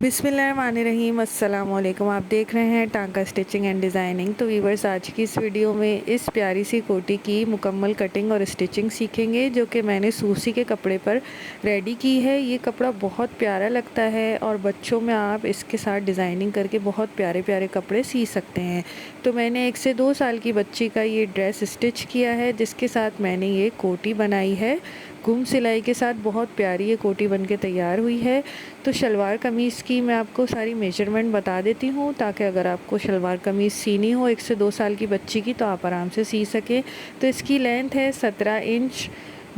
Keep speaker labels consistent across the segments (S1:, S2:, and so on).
S1: बिस्मिल्लाहिर्रहमानिर्रहीम, अस्सलाम वालेकुम। आप देख रहे हैं टांका स्टिचिंग एंड डिज़ाइनिंग। तो वीवर्स, आज की इस वीडियो में इस प्यारी सी कोटी की मुकम्मल कटिंग और स्टिचिंग सीखेंगे, जो कि मैंने सूसी के कपड़े पर रेडी की है। ये कपड़ा बहुत प्यारा लगता है और बच्चों में आप इसके साथ डिज़ाइनिंग करके बहुत प्यारे प्यारे कपड़े सी सकते हैं। तो मैंने 1 से 2 साल की बच्ची का ये ड्रेस स्टिच किया है, जिसके साथ मैंने ये कोटी बनाई है। गुम सिलाई के साथ बहुत प्यारी ये कोटी बनके तैयार हुई है। तो शलवार कमीज़ की मैं आपको सारी मेजरमेंट बता देती हूँ, ताकि अगर आपको शलवार कमीज़ सीनी हो 1 से 2 साल की बच्ची की, तो आप आराम से सी सकें। तो इसकी लेंथ है 17 इंच,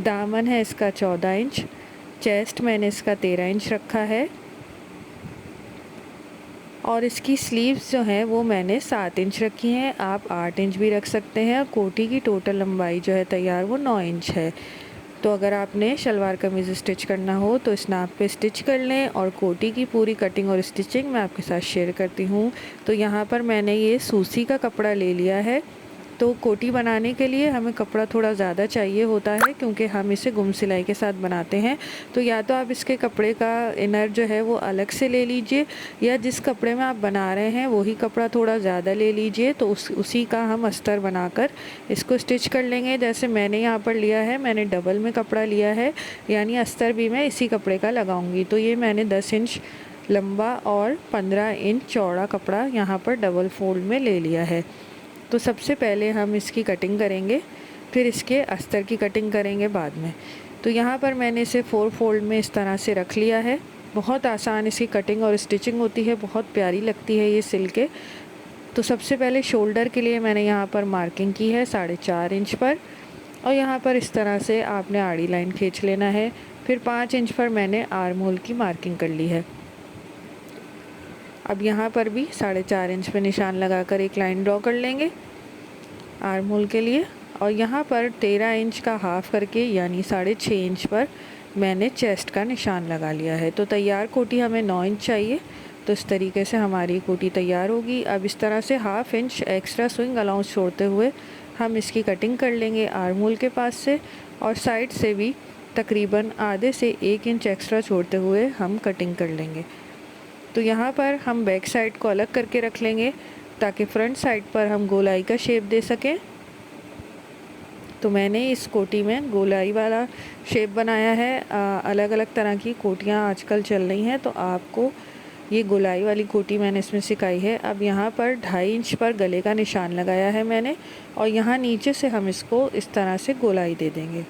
S1: दामन है इसका 14 इंच, चेस्ट मैंने इसका 13 इंच रखा है और इसकी स्लीव्स जो हैं वो मैंने 7 इंच रखी हैं। आप 8 इंच भी रख सकते हैं। कोटी की टोटल लंबाई जो है तैयार वो 9 इंच है। तो अगर आपने शलवार कमीज़ स्टिच करना हो तो इस नाप पे स्टिच कर लें और कोटी की पूरी कटिंग और स्टिचिंग मैं आपके साथ शेयर करती हूँ। तो यहाँ पर मैंने ये सूसी का कपड़ा ले लिया है। तो कोटी बनाने के लिए हमें कपड़ा थोड़ा ज़्यादा चाहिए होता है, क्योंकि हम इसे गुम सिलाई के साथ बनाते हैं। तो या तो आप इसके कपड़े का इनर जो है वो अलग से ले लीजिए, या जिस कपड़े में आप बना रहे हैं वही कपड़ा थोड़ा ज़्यादा ले लीजिए। तो उसी का हम अस्तर बनाकर इसको स्टिच कर लेंगे। जैसे मैंने यहाँ पर लिया है, मैंने डबल में कपड़ा लिया है, यानी अस्तर भी मैं इसी कपड़े का लगाऊंगी। तो ये मैंने 10 इंच लंबा और 15 इंच चौड़ा कपड़ा यहाँ पर डबल फोल्ड में ले लिया है। तो सबसे पहले हम इसकी कटिंग करेंगे, फिर इसके अस्तर की कटिंग करेंगे बाद में। तो यहाँ पर मैंने इसे 4 फोल्ड में इस तरह से रख लिया है। बहुत आसान इसकी कटिंग और स्टिचिंग होती है, बहुत प्यारी लगती है ये सिल के। तो सबसे पहले शोल्डर के लिए मैंने यहाँ पर मार्किंग की है 4.5 इंच पर, और यहाँ पर इस तरह से आपने आड़ी लाइन खींच लेना है। फिर 5 इंच पर मैंने आर्म होल की मार्किंग कर ली है। अब यहाँ पर भी 4.5 इंच पे निशान लगाकर एक लाइन ड्रॉ कर लेंगे आर्म होल के लिए। और यहाँ पर 13 इंच का हाफ करके, यानी 6.5 इंच पर मैंने चेस्ट का निशान लगा लिया है। तो तैयार कोटी हमें 9 इंच चाहिए। तो इस तरीके से हमारी कोटी तैयार होगी। अब इस तरह से half inch extra swing allowance छोड़ते हुए हम इसकी कटिंग कर लेंगे आर्म होल के पास से, और साइड से भी तकरीबन आधे से 1 इंच एक्स्ट्रा छोड़ते हुए हम कटिंग कर लेंगे। तो यहाँ पर हम बैक साइड को अलग करके रख लेंगे, ताकि फ्रंट साइड पर हम गोलाई का शेप दे सकें। तो मैंने इस कोटी में गोलाई वाला शेप बनाया है। अलग अलग तरह की कोटियाँ आजकल चल रही हैं, तो आपको ये गोलाई वाली कोटी मैंने इसमें सिखाई है। अब यहाँ पर 2.5 इंच पर गले का निशान लगाया है मैंने, और यहाँ नीचे से हम इसको इस तरह से गोलाई दे देंगे।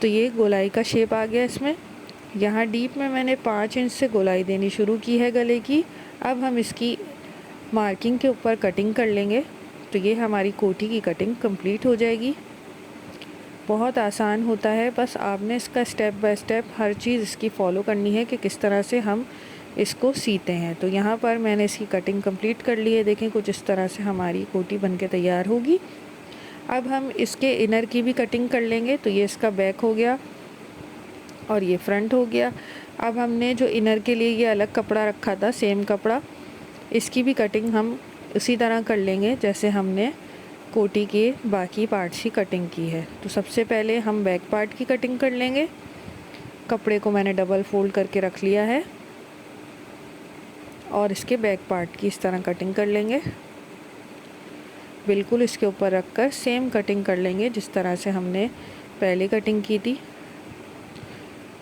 S1: तो ये गोलाई का शेप आ गया इसमें। यहाँ डीप में मैंने 5 इंच से गोलाई देनी शुरू की है गले की। अब हम इसकी मार्किंग के ऊपर कटिंग कर लेंगे। तो ये हमारी कोटी की कटिंग कंप्लीट हो जाएगी। बहुत आसान होता है, बस आपने इसका स्टेप बाय स्टेप हर चीज़ इसकी फ़ॉलो करनी है कि किस तरह से हम इसको सीते हैं। तो यहाँ पर मैंने इसकी कटिंग कंप्लीट कर ली है। देखें, कुछ इस तरह से हमारी कोटी बनके तैयार होगी। अब हम इसके इनर की भी कटिंग कर लेंगे। तो ये इसका बैक हो गया और ये फ्रंट हो गया। अब हमने जो इनर के लिए ये अलग कपड़ा रखा था, सेम कपड़ा, इसकी भी कटिंग हम उसी तरह कर लेंगे जैसे हमने कोटी के बाकी पार्ट्स की कटिंग की है। तो सबसे पहले हम बैक पार्ट की कटिंग कर लेंगे। कपड़े को मैंने डबल फोल्ड करके रख लिया है और इसके बैक पार्ट की इस तरह कटिंग कर लेंगे। बिल्कुल इसके ऊपर रखकर सेम कटिंग कर लेंगे जिस तरह से हमने पहले कटिंग की थी।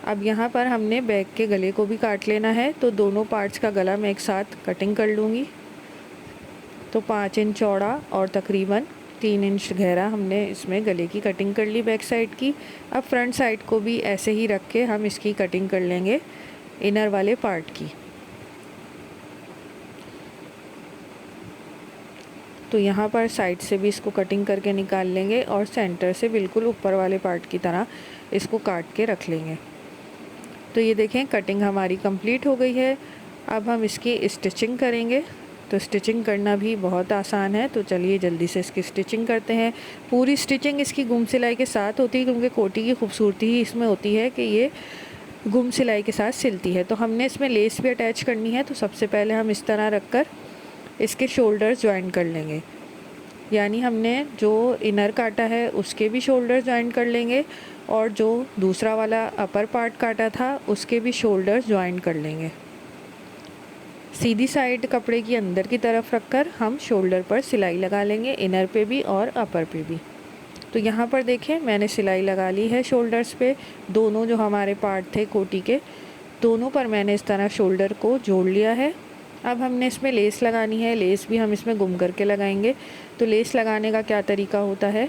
S1: अब यहाँ पर हमने बैक के गले को भी काट लेना है। तो दोनों पार्ट्स का गला मैं एक साथ कटिंग कर लूँगी। तो 5 इंच चौड़ा और तकरीबन 3 इंच गहरा हमने इसमें गले की कटिंग कर ली बैक साइड की। अब फ्रंट साइड को भी ऐसे ही रख के हम इसकी कटिंग कर लेंगे इनर वाले पार्ट की। तो यहाँ पर साइड से भी इसको कटिंग करके निकाल लेंगे और सेंटर से बिल्कुल ऊपर वाले पार्ट की तरह इसको काट के रख लेंगे। तो ये देखें, कटिंग हमारी कंप्लीट हो गई है। अब हम इसकी स्टिचिंग करेंगे। तो स्टिचिंग करना भी बहुत आसान है। तो चलिए जल्दी से इसकी स्टिचिंग करते हैं। पूरी स्टिचिंग इसकी गुम सिलाई के साथ होती है, क्योंकि कोटी की खूबसूरती ही इसमें होती है कि ये गुम सिलाई के साथ सिलती है। तो हमने इसमें लेस भी अटैच करनी है। तो सबसे पहले हम इस तरह रखकर इसके शोल्डर्स ज्वाइन कर लेंगे। यानी हमने जो इनर काटा है उसके भी शोल्डर जॉइन कर लेंगे और जो दूसरा वाला अपर पार्ट काटा था उसके भी शोल्डर जॉइन कर लेंगे। सीधी साइड कपड़े की अंदर की तरफ रखकर हम शोल्डर पर सिलाई लगा लेंगे, इनर पे भी और अपर पे भी। तो यहाँ पर देखें मैंने सिलाई लगा ली है शोल्डर्स पे। दोनों जो हमारे पार्ट थे कोटी के, दोनों पर मैंने इस तरह शोल्डर को जोड़ लिया है। अब हमने इसमें लेस लगानी है, लेस भी हम इसमें गुम करके लगाएंगे। तो लेस लगाने का क्या तरीका होता है,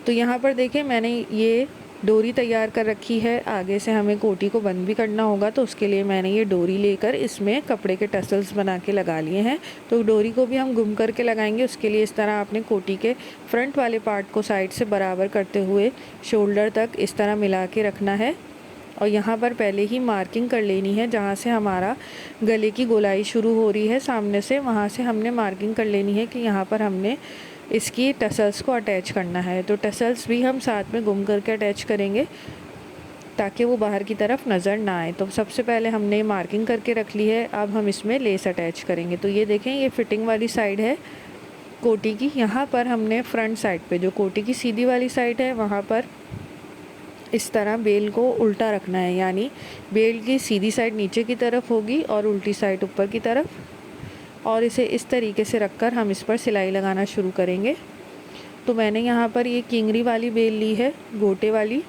S1: तो यहाँ पर देखें मैंने ये डोरी तैयार कर रखी है। आगे से हमें कोटी को बंद भी करना होगा, तो उसके लिए मैंने ये डोरी लेकर इसमें कपड़े के टसल्स बना के लगा लिए हैं। तो डोरी को भी हम गुम करके लगाएंगे। उसके लिए इस तरह आपने कोटी के फ्रंट वाले पार्ट को साइड से बराबर करते हुए शोल्डर तक इस तरह मिला के रखना है। और यहाँ पर पहले ही मार्किंग कर लेनी है, जहाँ से हमारा गले की गोलाई शुरू हो रही है सामने से, वहाँ से हमने मार्किंग कर लेनी है कि यहाँ पर हमने इसकी टसल्स को अटैच करना है। तो टसल्स भी हम साथ में गुम करके अटैच करेंगे ताकि वो बाहर की तरफ नज़र ना आए। तो सबसे पहले हमने मार्किंग करके रख ली है, अब हम इसमें लेस अटैच करेंगे। तो ये देखें ये फिटिंग वाली साइड है कोटी की। यहाँ पर हमने फ्रंट साइड पे जो कोटी की सीधी वाली साइड है वहाँ पर इस तरह बेल को उल्टा रखना है, यानी बेल की सीधी साइड नीचे की तरफ होगी और उल्टी साइड ऊपर की तरफ। और इसे इस तरीके से रखकर हम इस पर सिलाई लगाना शुरू करेंगे। तो मैंने यहाँ पर ये किंगरी वाली बेल ली है, गोटे वाली।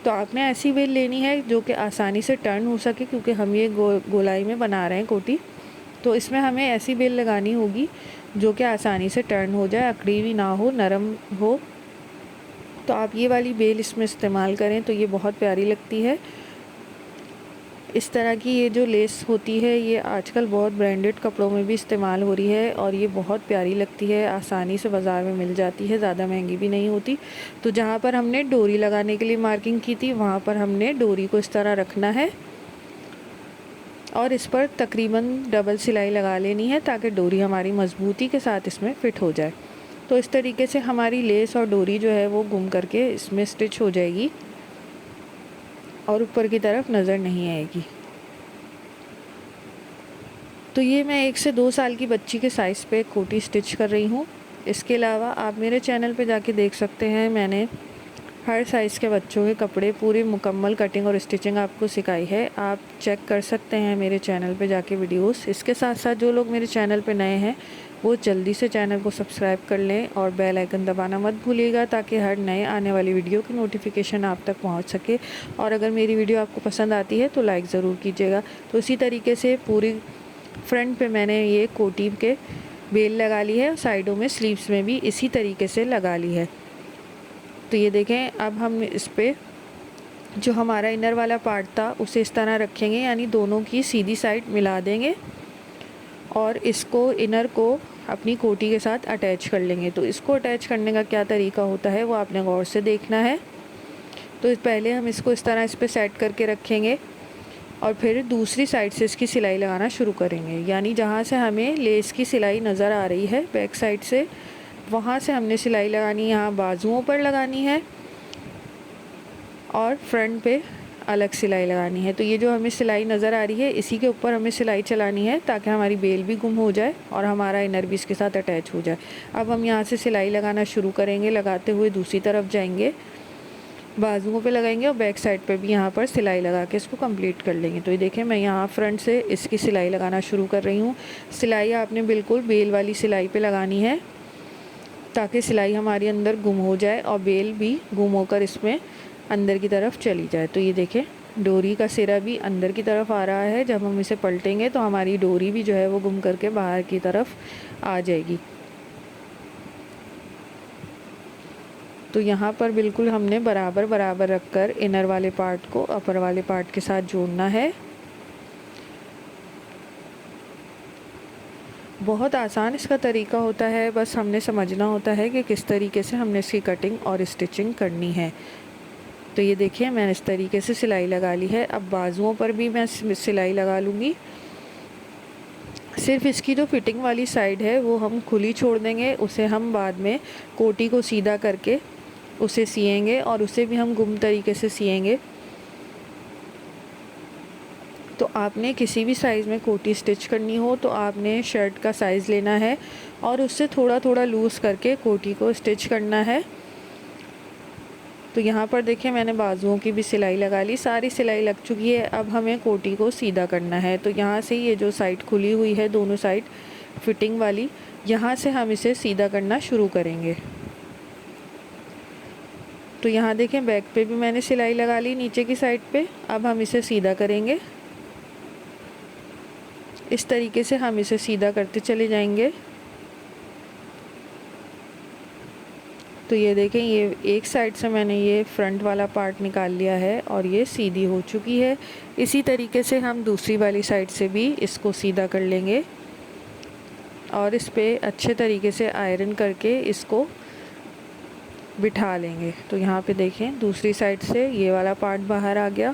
S1: तो आपने ऐसी बेल लेनी है जो कि आसानी से टर्न हो सके, क्योंकि हम ये गोलाई में बना रहे हैं कोटी। तो इसमें हमें ऐसी बेल लगानी होगी जो कि आसानी से टर्न हो जाए, अकड़ी भी ना हो, नरम हो। तो आप ये वाली बेल इसमें इस्तेमाल करें तो ये बहुत प्यारी लगती है। इस तरह की ये जो लेस होती है ये आजकल बहुत ब्रांडेड कपड़ों में भी इस्तेमाल हो रही है और ये बहुत प्यारी लगती है, आसानी से बाज़ार में मिल जाती है, ज़्यादा महंगी भी नहीं होती। तो जहाँ पर हमने डोरी लगाने के लिए मार्किंग की थी वहाँ पर हमने डोरी को इस तरह रखना है और इस पर तकरीबन डबल सिलाई लगा लेनी है ताकि डोरी हमारी मजबूती के साथ इसमें फ़िट हो जाए। तो इस तरीके से हमारी लेस और डोरी जो है वो गुम करके इसमें स्टिच हो जाएगी और ऊपर की तरफ नज़र नहीं आएगी। तो ये मैं 1 से 2 साल की बच्ची के साइज़ पे कोटी स्टिच कर रही हूँ। इसके अलावा आप मेरे चैनल पे जाके देख सकते हैं, मैंने हर साइज़ के बच्चों के कपड़े पूरी मुकम्मल कटिंग और स्टिचिंग आपको सिखाई है। आप चेक कर सकते हैं मेरे चैनल पे जाके वीडियोस। इसके साथ साथ जो लोग मेरे चैनल पे नए हैं वो जल्दी से चैनल को सब्सक्राइब कर लें और बेल आइकन दबाना मत भूलिएगा ताकि हर नए आने वाली वीडियो की नोटिफिकेशन आप तक पहुंच सके। और अगर मेरी वीडियो आपको पसंद आती है तो लाइक ज़रूर कीजिएगा। तो इसी तरीके से पूरी फ्रंट पे मैंने ये कोटी के बेल लगा ली है और साइडों में स्लीव्स में भी इसी तरीके से लगा ली है। तो ये देखें, अब हम इस पर जो हमारा इनर वाला पार्ट था उसे इस तरह रखेंगे, यानी दोनों की सीधी साइड मिला देंगे और इसको इनर को अपनी कोटी के साथ अटैच कर लेंगे। तो इसको अटैच करने का क्या तरीका होता है वो आपने गौर से देखना है। तो पहले हम इसको इस तरह इस पर सेट करके रखेंगे और फिर दूसरी साइड से इसकी सिलाई लगाना शुरू करेंगे, यानी जहाँ से हमें लेस की सिलाई नज़र आ रही है बैक साइड से वहाँ से हमने सिलाई लगानी है। यहाँ बाजुओं पर लगानी है और फ्रंट पे अलग सिलाई लगानी है। तो ये जो हमें सिलाई नज़र आ रही है इसी के ऊपर हमें सिलाई चलानी है ताकि हमारी बेल भी गुम हो जाए और हमारा इनर भी इसके साथ अटैच हो जाए। अब हम यहाँ से सिलाई लगाना शुरू करेंगे, लगाते हुए दूसरी तरफ जाएंगे, बाजुओं पे लगाएंगे और बैक साइड पे भी यहाँ पर सिलाई लगा के इसको कंप्लीट कर लेंगे। तो ये देखें, मैं यहाँ फ्रंट से इसकी सिलाई लगाना शुरू कर रही हूँ। सिलाई आपने बिल्कुल बेल वाली सिलाई पे लगानी है ताकि सिलाई हमारी अंदर गुम हो जाए और बेल भी गुम होकर इसमें अंदर की तरफ चली जाए। तो ये देखें, डोरी का सिरा भी अंदर की तरफ आ रहा है। जब हम इसे पलटेंगे तो हमारी डोरी भी जो है वो गुम करके बाहर की तरफ आ जाएगी। तो यहाँ पर बिल्कुल हमने बराबर बराबर रखकर इनर वाले पार्ट को अपर वाले पार्ट के साथ जोड़ना है। बहुत आसान इसका तरीका होता है, बस हमने समझना होता है कि किस तरीके से हमने इसकी कटिंग और स्टिचिंग करनी है। तो ये देखिए, मैंने इस तरीके से सिलाई लगा ली है। अब बाजुओं पर भी मैं सिलाई लगा लूँगी। सिर्फ इसकी जो फिटिंग वाली साइड है वो हम खुली छोड़ देंगे, उसे हम बाद में कोटी को सीधा करके उसे सिएंगे और उसे भी हम गुम तरीके से सिएंगे। तो आपने किसी भी साइज़ में कोटी स्टिच करनी हो तो आपने शर्ट का साइज़ लेना है और उससे थोड़ा थोड़ा लूज़ करके कोटी को स्टिच करना है। तो यहाँ पर देखिए मैंने बाजुओं की भी सिलाई लगा ली, सारी सिलाई लग चुकी है। अब हमें कोटी को सीधा करना है। तो यहाँ से ये जो साइड खुली हुई है दोनों साइड फिटिंग वाली, यहाँ से हम इसे सीधा करना शुरू करेंगे। तो यहाँ देखें बैक पे भी मैंने सिलाई लगा ली नीचे की साइड पे। अब हम इसे सीधा करेंगे। इस तरीके से हम इसे सीधा करते चले जाएंगे। तो ये देखें ये एक साइड से मैंने ये फ्रंट वाला पार्ट निकाल लिया है और ये सीधी हो चुकी है। इसी तरीके से हम दूसरी वाली साइड से भी इसको सीधा कर लेंगे और इस पे अच्छे तरीके से आयरन करके इसको बिठा लेंगे। तो यहाँ पे देखें दूसरी साइड से ये वाला पार्ट बाहर आ गया।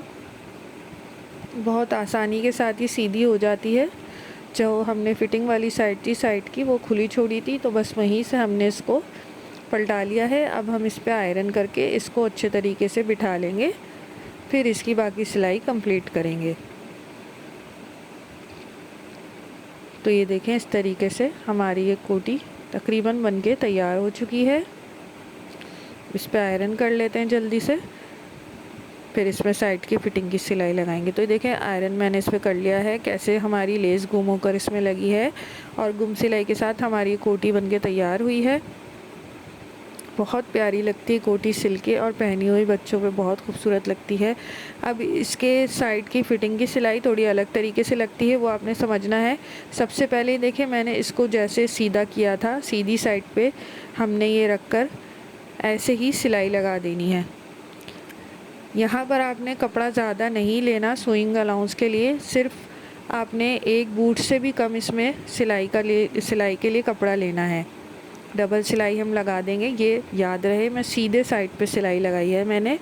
S1: बहुत आसानी के साथ ये सीधी हो जाती है। जो हमने फिटिंग वाली साइड थी साइड की वो खुली छोड़ी थी, तो बस वहीं से हमने इसको पलटा लिया है। अब हम इस पे आयरन करके इसको अच्छे तरीके से बिठा लेंगे, फिर इसकी बाकी सिलाई कंप्लीट करेंगे। तो ये देखें इस तरीके से हमारी ये कोटी तकरीबन बनके तैयार हो चुकी है। इस पे आयरन कर लेते हैं जल्दी से, फिर इसमें साइड की फिटिंग की सिलाई लगाएंगे। तो ये देखें आयरन मैंने इस पे कर लिया है, कैसे हमारी लेस गुम होकर इसमें लगी है और गुम सिलाई के साथ हमारी कोटी बनके तैयार हुई है। बहुत प्यारी लगती है कोटी सिल्की और पहनी हुई बच्चों पे बहुत खूबसूरत लगती है। अब इसके साइड की फ़िटिंग की सिलाई थोड़ी अलग तरीके से लगती है, वो आपने समझना है। सबसे पहले देखिए मैंने इसको जैसे सीधा किया था, सीधी साइड पे हमने ये रख कर ऐसे ही सिलाई लगा देनी है। यहाँ पर आपने कपड़ा ज़्यादा नहीं लेना सुइंग अलाउंस के लिए, सिर्फ आपने एक बूट से भी कम इसमें सिलाई के लिए कपड़ा लेना है। डबल सिलाई हम लगा देंगे, ये याद रहे। मैं सीधे साइड पे सिलाई लगाई है मैंने।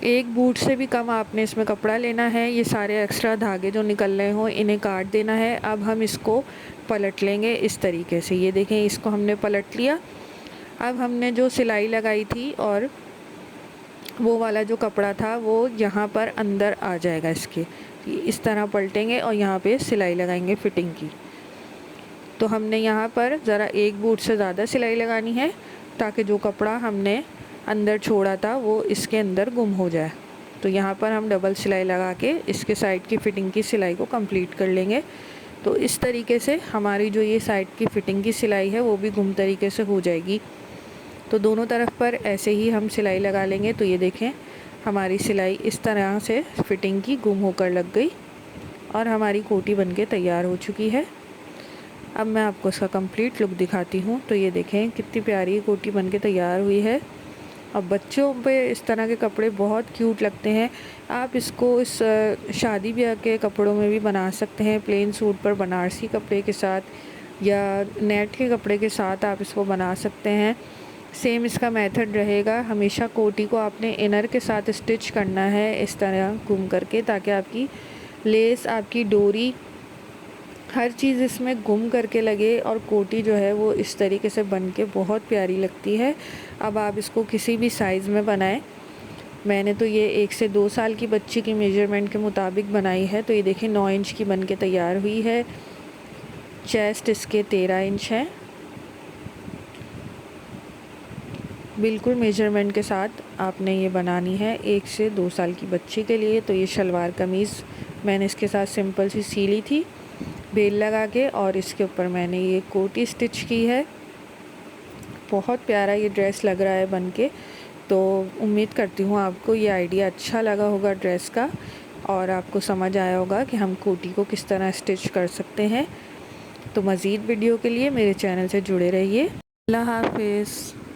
S1: एक बूट से भी कम आपने इसमें कपड़ा लेना है। ये सारे एक्स्ट्रा धागे जो निकल रहे हों इन्हें काट देना है। अब हम इसको पलट लेंगे इस तरीके से। ये देखें इसको हमने पलट लिया। अब हमने जो सिलाई लगाई थी और वो वाला जो कपड़ा था वो यहाँ पर अंदर आ जाएगा इसके। इस तरह पलटेंगे और यहाँ पे सिलाई लगाएंगे फिटिंग की। तो हमने यहाँ पर ज़रा एक बूट से ज़्यादा सिलाई लगानी है ताकि जो कपड़ा हमने अंदर छोड़ा था वो इसके अंदर गुम हो जाए। तो यहाँ पर हम डबल सिलाई लगा के इसके साइड की फ़िटिंग की सिलाई को कंप्लीट कर लेंगे। तो इस तरीके से हमारी जो ये साइड की फ़िटिंग की सिलाई है वो भी गुम तरीके से हो जाएगी। तो दोनों तरफ पर ऐसे ही हम सिलाई लगा लेंगे। तो ये देखें हमारी सिलाई इस तरह से फ़िटिंग की गुम होकर लग गई और हमारी कोटी बनके तैयार हो चुकी है। अब मैं आपको इसका कंप्लीट लुक दिखाती हूँ। तो ये देखें कितनी प्यारी कोटी बनके तैयार हुई है। अब बच्चों पे इस तरह के कपड़े बहुत क्यूट लगते हैं। आप इसको इस शादी ब्याह के कपड़ों में भी बना सकते हैं, प्लेन सूट पर बनारसी कपड़े के साथ या नेट के कपड़े के साथ आप इसको बना सकते हैं। सेम इसका मेथड रहेगा। हमेशा कोटी को आपने इनर के साथ स्टिच करना है इस तरह घूम करके, ताकि आपकी लेस, आपकी डोरी, हर चीज़ इसमें गुम करके लगे और कोटी जो है वो इस तरीके से बन के बहुत प्यारी लगती है। अब आप इसको किसी भी साइज़ में बनाएं। मैंने तो ये 1 से 2 साल की बच्ची की मेजरमेंट के मुताबिक बनाई है। तो ये देखें 9 इंच की बन के तैयार हुई है। चेस्ट इसके 13 इंच है। बिल्कुल मेजरमेंट के साथ आपने ये बनानी है 1 से 2 साल की बच्ची के लिए। तो ये शलवार कमीज़ मैंने इसके साथ सिंपल सी ली थी बेल लगा के, और इसके ऊपर मैंने ये कोटी स्टिच की है। बहुत प्यारा ये ड्रेस लग रहा है बनके। तो उम्मीद करती हूँ आपको ये आइडिया अच्छा लगा होगा ड्रेस का और आपको समझ आया होगा कि हम कोटी को किस तरह स्टिच कर सकते हैं। तो मज़ीद वीडियो के लिए मेरे चैनल से जुड़े रहिए। अल्लाह हाफ़िज़।